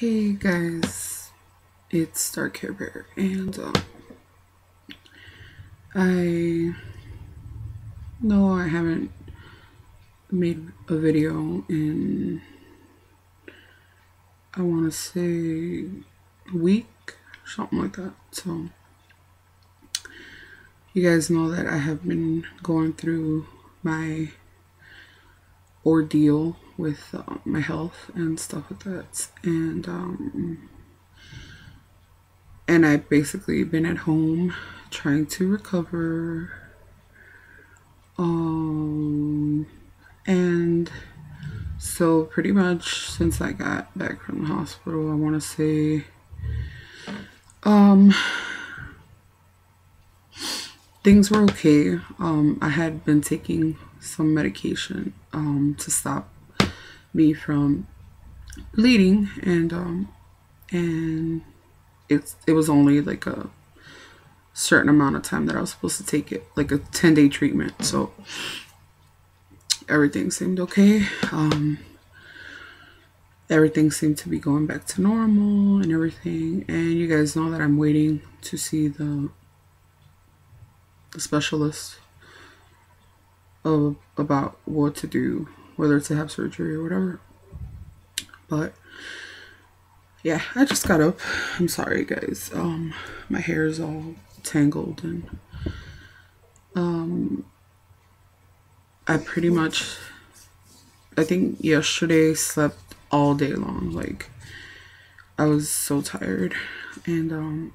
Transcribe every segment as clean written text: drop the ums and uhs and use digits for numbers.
Hey guys, it's OoStarCareBearoO, and I know I haven't made a video in, I want to say, a week, something like that. So you guys know that I have been going through my ordeal with my health and stuff like that, and I've basically been at home trying to recover. And so pretty much since I got back from the hospital, I want to say, things were okay. I had been taking some medication, to stop me from bleeding, and it was only like a certain amount of time that I was supposed to take it, like a 10-day treatment. So everything seemed okay. Everything seemed to be going back to normal and everything. And you guys know that I'm waiting to see the specialist about what to do, whether to have surgery or whatever. But yeah, I just got up. I'm sorry guys. My hair is all tangled, and I pretty much, I think yesterday slept all day long. Like, I was so tired, and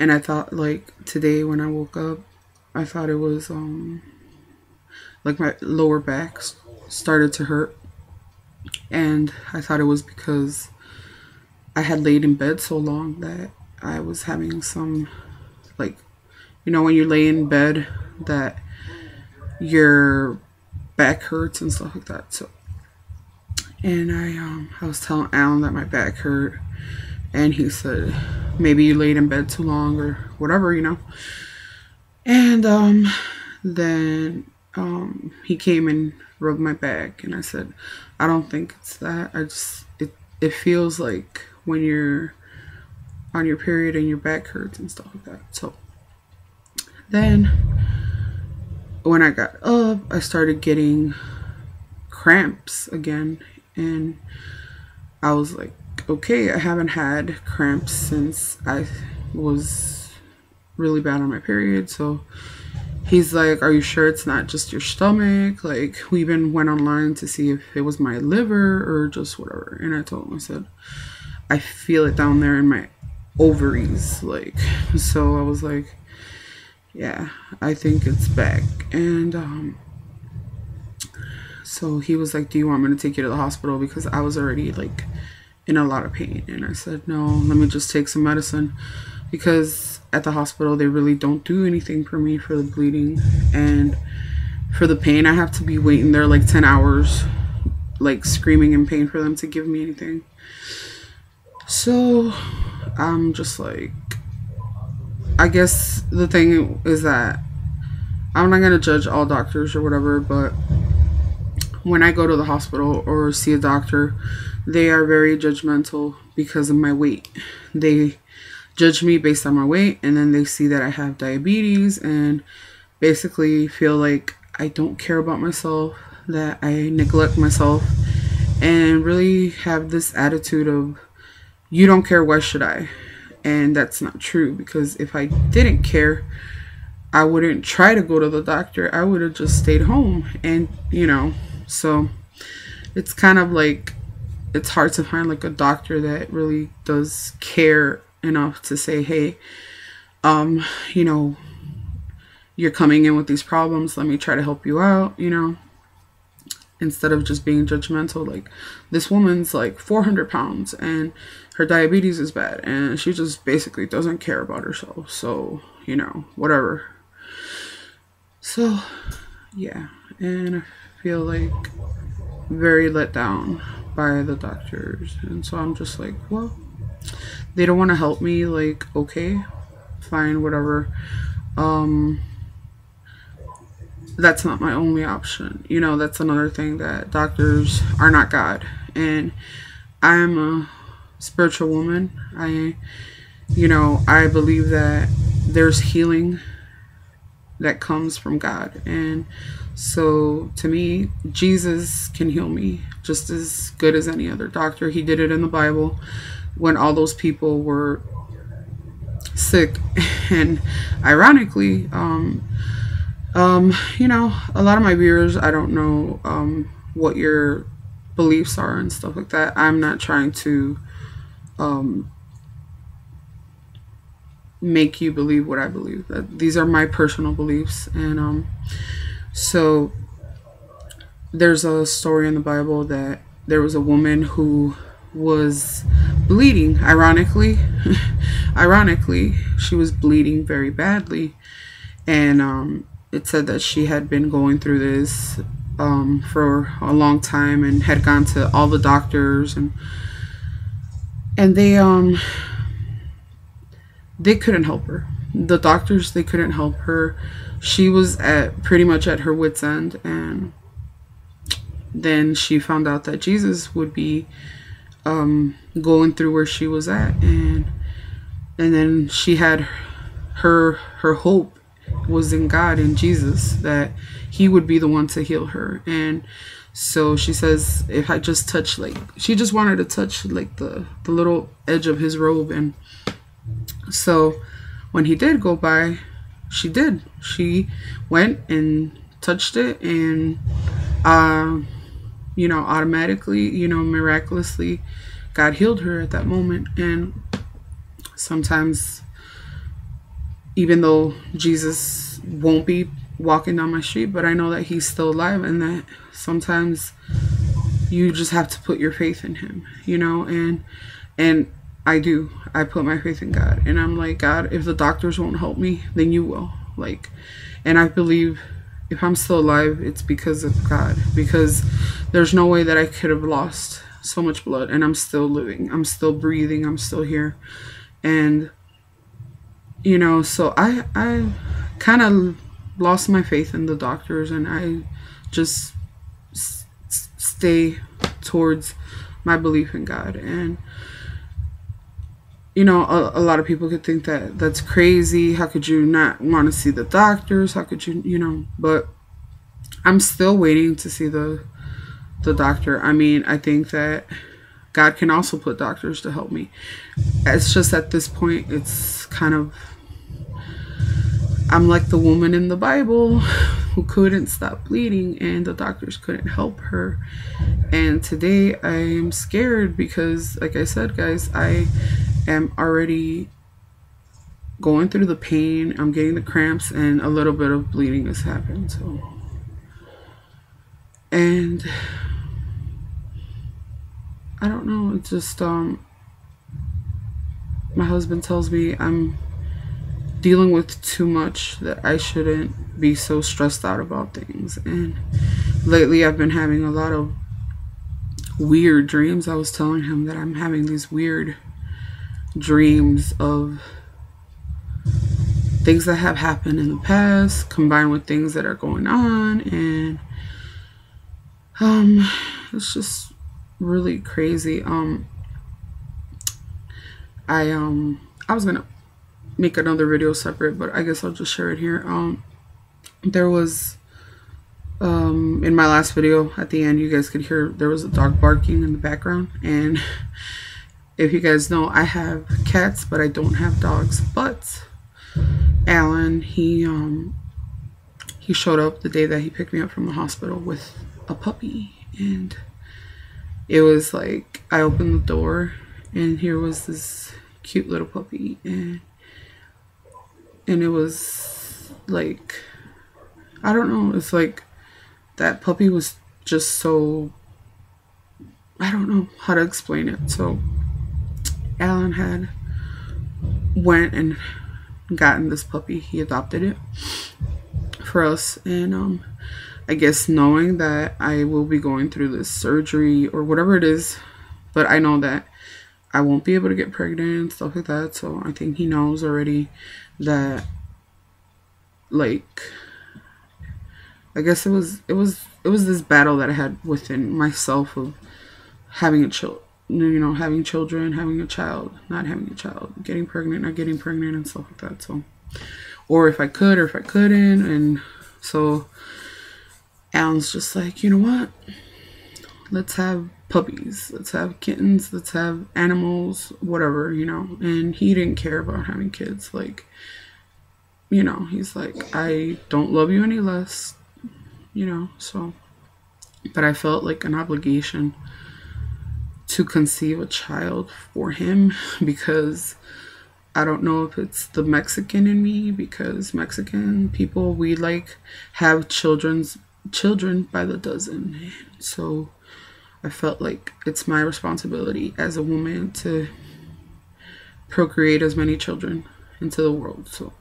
I thought, like, today when I woke up, I thought it was like my lower back started to hurt, and I thought it was because I had laid in bed so long that I was having some, like, you know, when you lay in bed that your back hurts and stuff like that. So, and I was telling Alan that my back hurt, and he said maybe you laid in bed too long or whatever, you know. And then he came and rubbed my back, and I said, I don't think it's that. It feels like when you're on your period and your back hurts and stuff like that. So then when I got up, I started getting cramps again, and I was like, okay, I haven't had cramps since I was really bad on my period. So he's like, are you sure it's not just your stomach? Like, we even went online to see if it was my liver or just whatever. And I told him, I said, I feel it down there in my ovaries. Like, so I was like, yeah, I think it's back. And so he was like, do you want me to take you to the hospital? Because I was already like in a lot of pain. And I said, no, let me just take some medicine, because at the hospital they really don't do anything for me for the bleeding, and for the pain I have to be waiting there like 10 hours, like screaming in pain, for them to give me anything. So I'm just like, I guess the thing is that I'm not going to judge all doctors or whatever, but when I go to the hospital or see a doctor, they are very judgmental because of my weight. They judge me based on my weight, and then they see that I have diabetes and basically feel like I don't care about myself, that I neglect myself, and really have this attitude of, you don't care, why should I? And that's not true, because if I didn't care, I wouldn't try to go to the doctor. I would have just stayed home. And, you know, so it's kind of like, it's hard to find like a doctor that really does care enough to say, hey, you know, you're coming in with these problems, let me try to help you out, you know, instead of just being judgmental. Like, this woman's like 400 pounds and her diabetes is bad, and she just basically doesn't care about herself. So, you know, whatever. So, yeah. And I feel like very let down by the doctors. And so I'm just like, well, they don't want to help me. Like, okay, fine, whatever. That's not my only option. You know, that's another thing, that doctors are not God. And I'm a spiritual woman. I believe that there's healing that comes from God. And so to me, Jesus can heal me just as good as any other doctor. He did it in the Bible when all those people were sick. And ironically, a lot of my viewers, I don't know what your beliefs are and stuff like that. I'm not trying to um, make you believe what I believe. These are my personal beliefs. And so there's a story in the Bible that there was a woman who was bleeding. Ironically, she was bleeding very badly, and it said that she had been going through this for a long time and had gone to all the doctors, and they couldn't help her. The doctors, they couldn't help her. She was at pretty much at her wit's end, and then she found out that Jesus would be going through where she was at, and then she had her hope was in God, in Jesus, that he would be the one to heal her. And so she says, if I just touch, like, she just wanted to touch like the little edge of his robe. And so when he did go by, she went and touched it, and automatically, miraculously, God healed her at that moment. And sometimes, even though Jesus won't be walking down my street, but I know that he's still alive, and that sometimes you just have to put your faith in him, and I put my faith in God, and I'm like, God, if the doctors won't help me, then you will. Like, and I believe if I'm still alive, it's because of God, because there's no way that I could have lost so much blood and I'm still living, I'm still breathing, I'm still here. And so I kind of lost my faith in the doctors, and I just stay towards my belief in God. And a lot of people could think that that's crazy. How could you not want to see the doctors? How could you, but I'm still waiting to see the doctor. I mean, I think that God can also put doctors to help me. It's just at this point, it's kind of, I'm like the woman in the Bible who couldn't stop bleeding, and the doctors couldn't help her. And today I am scared because, like I said, guys, I am already going through the pain. I'm getting the cramps, and a little bit of bleeding has happened. So, and I don't know. It's just my husband tells me I'm dealing with too much, that I shouldn't be so stressed out about things. And lately I've been having a lot of weird dreams. I was telling him that I'm having these weird dreams of things that have happened in the past combined with things that are going on, and it's just really crazy. I was gonna make another video separate, but I guess I'll just share it here. There was in my last video, at the end, you guys could hear there was a dog barking in the background. And if you guys know, I have cats, but I don't have dogs. But Alan, he showed up the day that he picked me up from the hospital with a puppy, and it was like, I opened the door and here was this cute little puppy, and it was like, I don't know, it's like that puppy was just so, I don't know how to explain it. So Alan had went and gotten this puppy. He adopted it for us, and I guess knowing that I will be going through this surgery or whatever it is, but I know that I won't be able to get pregnant and stuff like that. So I think he knows already that, like, I guess it was this battle that I had within myself of having a child, having children, having a child, not having a child, getting pregnant, not getting pregnant, and stuff like that. So, or if I could, or if I couldn't. And so Alan's just like, you know what? Let's have puppies, let's have kittens, let's have animals, whatever, And he didn't care about having kids. Like, he's like, I don't love you any less, so. But I felt like an obligation to conceive a child for him, because I don't know if it's the Mexican in me, because Mexican people, we like have children by the dozen. So I felt like it's my responsibility as a woman to procreate as many children into the world. So,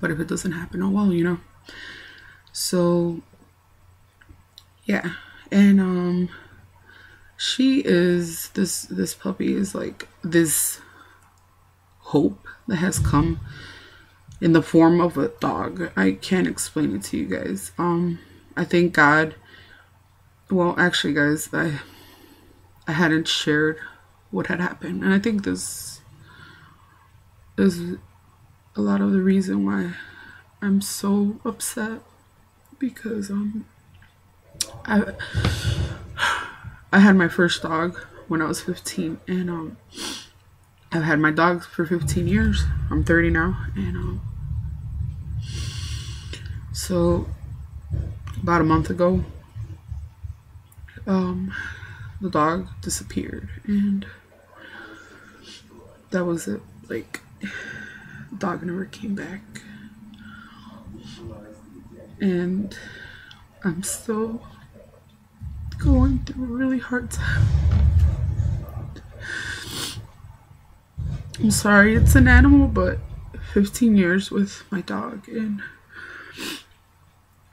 but if it doesn't happen, oh well, So yeah, and she is this puppy is like this hope that has come in the form of a dog. I can't explain it to you guys. I thank God. Well, actually, guys, I hadn't shared what had happened, and I think this is a lot of the reason why I'm so upset, because I had my first dog when I was 15, and I've had my dogs for 15 years. I'm 30 now, and so about a month ago, the dog disappeared, and that was it. Like, the dog never came back, and I'm still going through a really hard time. I'm sorry it's an animal, but 15 years with my dog, and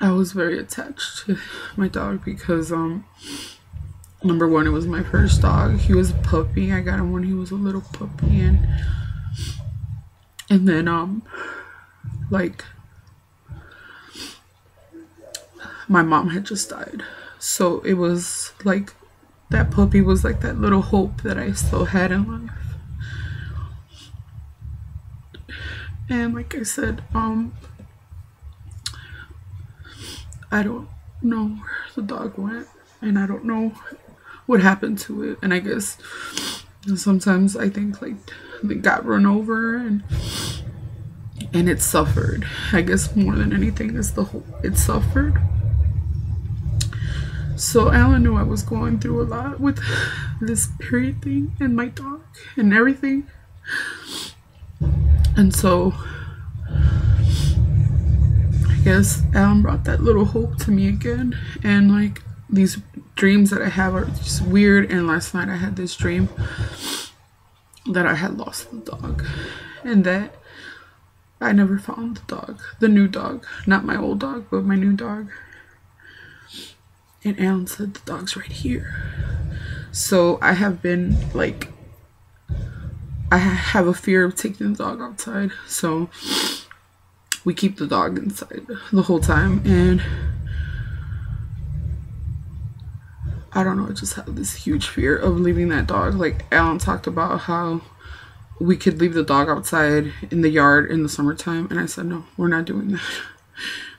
I was very attached to my dog because number one, it was my first dog. He was a puppy. I got him when he was a little puppy, and then like, my mom had just died, so it was like that puppy was like that little hope that I still had in life. And like I said, I don't know where the dog went, and I don't know what happened to it. And I guess sometimes I think like it got run over, and it suffered. I guess more than anything is it suffered. So Alan knew I was going through a lot with this period thing and my dog and everything. And so I guess Alan brought that little hope to me again. And like, these dreams that I have are just weird. And last night I had this dream that I had lost the dog, and that I never found the dog, the new dog, not my old dog, but my new dog. And Alan said, the dog's right here. So I have been like, I have a fear of taking the dog outside, so we keep the dog inside the whole time. And I don't know, I just have this huge fear of leaving that dog. Like, Alan talked about how we could leave the dog outside in the yard in the summertime, and I said, no, we're not doing that.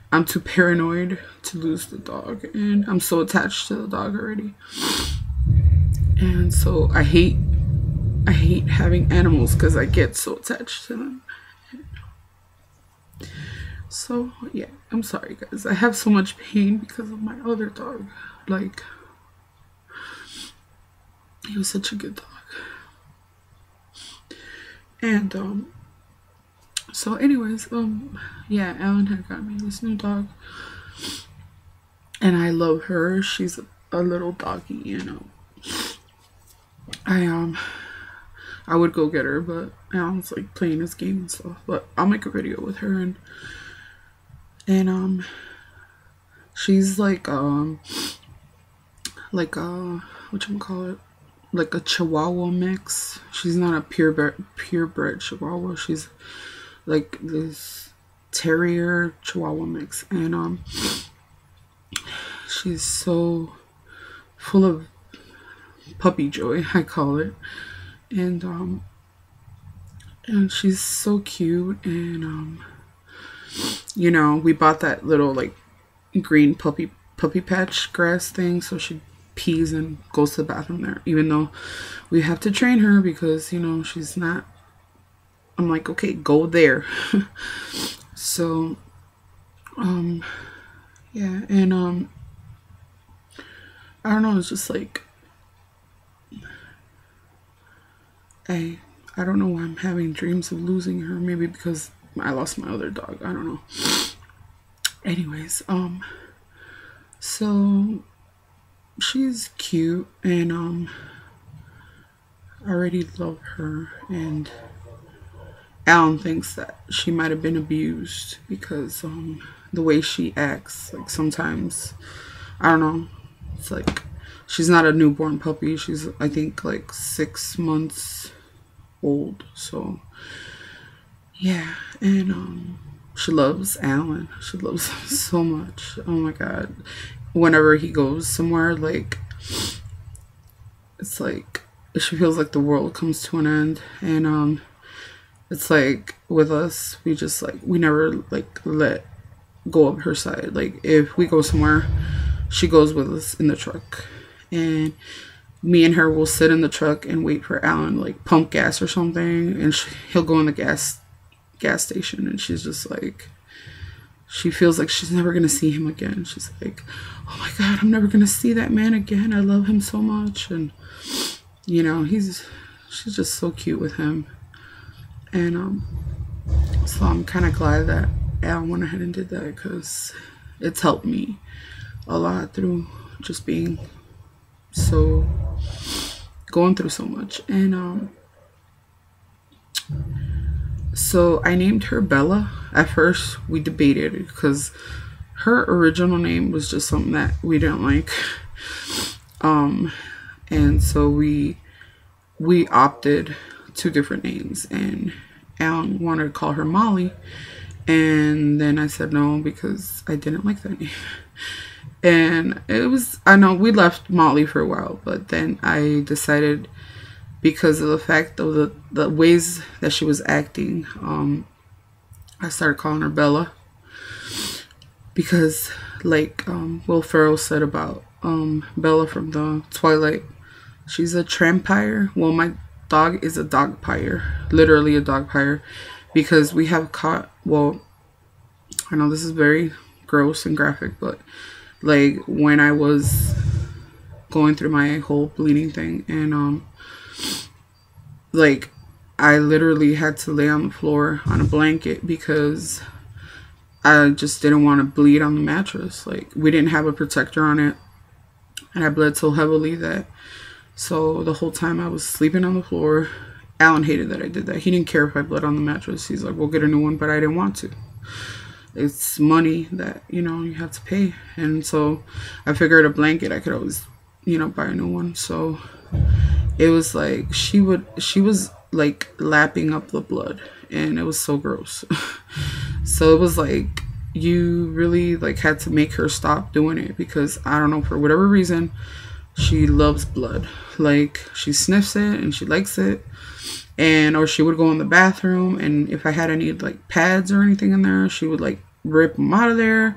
I'm too paranoid to lose the dog, and I'm so attached to the dog already. And so I hate having animals because I get so attached to them. So yeah, I'm sorry guys, I have so much pain because of my other dog. Like, he was such a good dog. And so anyways, yeah, Alan had got me this new dog, and I love her. She's a little doggy, I would go get her, but Alan's like playing his game and stuff. But I'll make a video with her, and she's like whatchamacallit, like a Chihuahua mix. She's not a purebred Chihuahua. She's like this terrier Chihuahua mix, and she's so full of puppy joy, I call it. And and she's so cute. And you know, we bought that little like green puppy patch grass thing, so she pees and goes to the bathroom there, even though we have to train her because, you know, she's not. I'm like, okay, go there. So yeah. And I don't know, it's just like I don't know why I'm having dreams of losing her. Maybe because I lost my other dog, I don't know. Anyways, so she's cute. And I already love her. And Alan thinks that she might have been abused because the way she acts, like sometimes, I don't know, it's like she's not a newborn puppy. She's, I think, like 6 months old. So yeah. And she loves Alan. She loves him so much. Oh my god. Whenever he goes somewhere, like, it's like she feels like the world comes to an end. And it's like with us, we just like, we never like let go of her side. Like if we go somewhere, she goes with us in the truck, and me and her will sit in the truck and wait for Alan, like pump gas or something, and he'll go in the gas station, and she's just like, she feels like she's never gonna see him again. She's like, oh my god, I'm never gonna see that man again. I love him so much. And you know, she's just so cute with him. And so I'm kind of glad that Al went ahead and did that, because it's helped me a lot through just being so, going through so much. And so I named her Bella. At first we debated because her original name was just something that we didn't like. And so we opted 2 different names, and Alan wanted to call her Molly, and then I said no because I didn't like that name. And it was, I know we left Molly for a while, but then I decided, because of the fact of the ways that she was acting, I started calling her Bella, because like Will Ferrell said about Bella from the Twilight, she's a trampire. Well, my dog is a dogpire, literally a dogpire, because we have caught, well, I know this is very gross and graphic, but like when I was going through my whole bleeding thing, and like I literally had to lay on the floor on a blanket because I just didn't want to bleed on the mattress. Like we didn't have a protector on it, and I bled so heavily that, so the whole time I was sleeping on the floor. Alan hated that I did that. He didn't care if I bled on the mattress. He's like, we'll get a new one, but I didn't want to. It's money that, you know, you have to pay. And so I figured a blanket, I could always, you know, buy a new one. So it was like she was like lapping up the blood, and it was so gross. So it was like, you really like had to make her stop doing it, because I don't know, for whatever reason, she loves blood. Like she sniffs it and she likes it. And or she would go in the bathroom, and if I had any like pads or anything in there, she would like rip them out of there.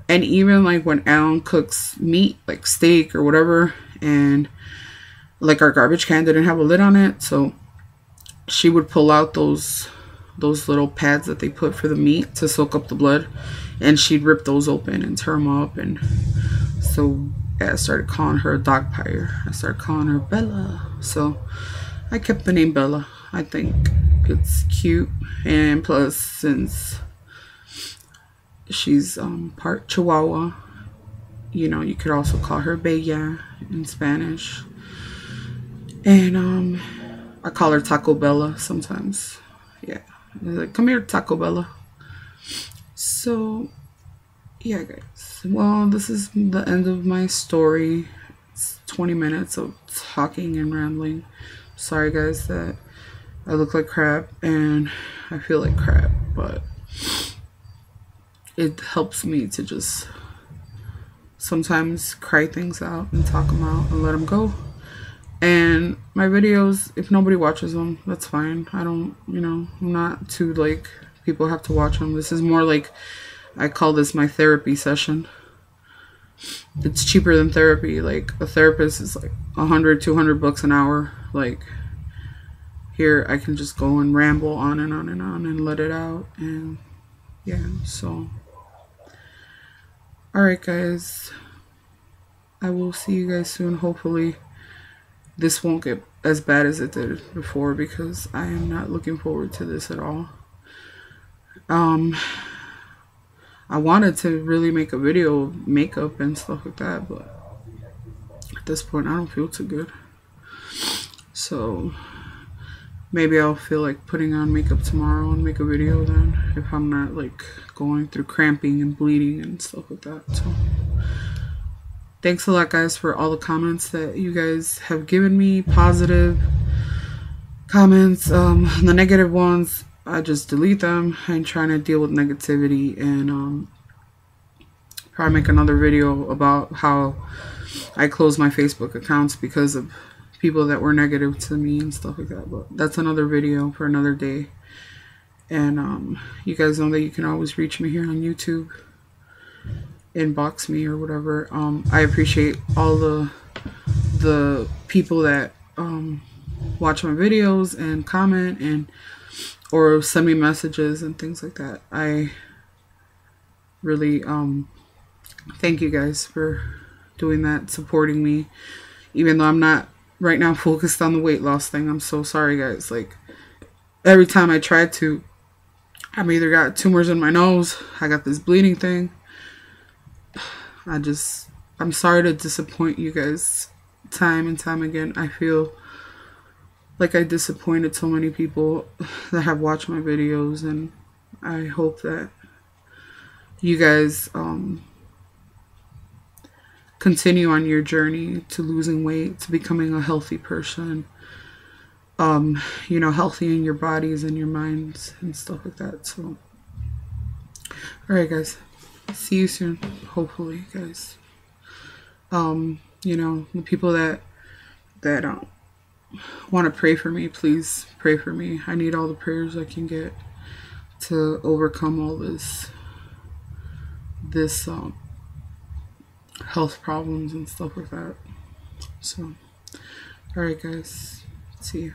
And even like when Alan cooks meat, like steak or whatever, and like our garbage can didn't have a lid on it, so she would pull out those little pads that they put for the meat to soak up the blood, and she'd rip those open and tear them up. And so I started calling her a dogpire. I started calling her Bella. So I kept the name Bella. I think it's cute, and plus, since she's part Chihuahua, you know, you could also call her Bella in Spanish. And I call her Taco Bella sometimes. Yeah, like, come here, Taco Bella. So yeah, guys, well, this is the end of my story. It's 20 minutes of talking and rambling. Sorry guys that I look like crap and I feel like crap, but it helps me to just sometimes cry things out and talk them out and let them go. And my videos, if nobody watches them, that's fine. I don't, I'm not too like people have to watch them. This is more like, I call this my therapy session. It's cheaper than therapy. Like a therapist is like 100, 200 bucks an hour. Like here I can just go and ramble on and on and on and let it out. And yeah, so alright guys, I will see you guys soon. Hopefully this won't get as bad as it did before, because I am not looking forward to this at all. I wanted to really make a video of makeup and stuff like that, but at this point I don't feel too good. So maybe I'll feel like putting on makeup tomorrow and make a video then, if I'm not like going through cramping and bleeding and stuff like that. So thanks a lot guys for all the comments that you guys have given me. Positive comments. The negative ones, I just delete them. I'm trying to deal with negativity, and probably make another video about how I closed my Facebook accounts because of people that were negative to me and stuff like that. But that's another video for another day. And you guys know that you can always reach me here on YouTube, inbox me or whatever. I appreciate all the people that watch my videos and comment and or send me messages and things like that. I really thank you guys for doing that, supporting me, even though I'm not right now focused on the weight loss thing. I'm so sorry guys. Like every time I try to, I've either got tumors in my nose, I got this bleeding thing. I'm sorry to disappoint you guys time and time again. I feel like I disappointed so many people that have watched my videos, and I hope that you guys continue on your journey to losing weight, to becoming a healthy person, healthy in your bodies and your minds and stuff like that. So alright guys, see you soon, hopefully guys. The people that want to pray for me, please pray for me. I need all the prayers I can get to overcome all this health problems and stuff like that. So alright guys, see you.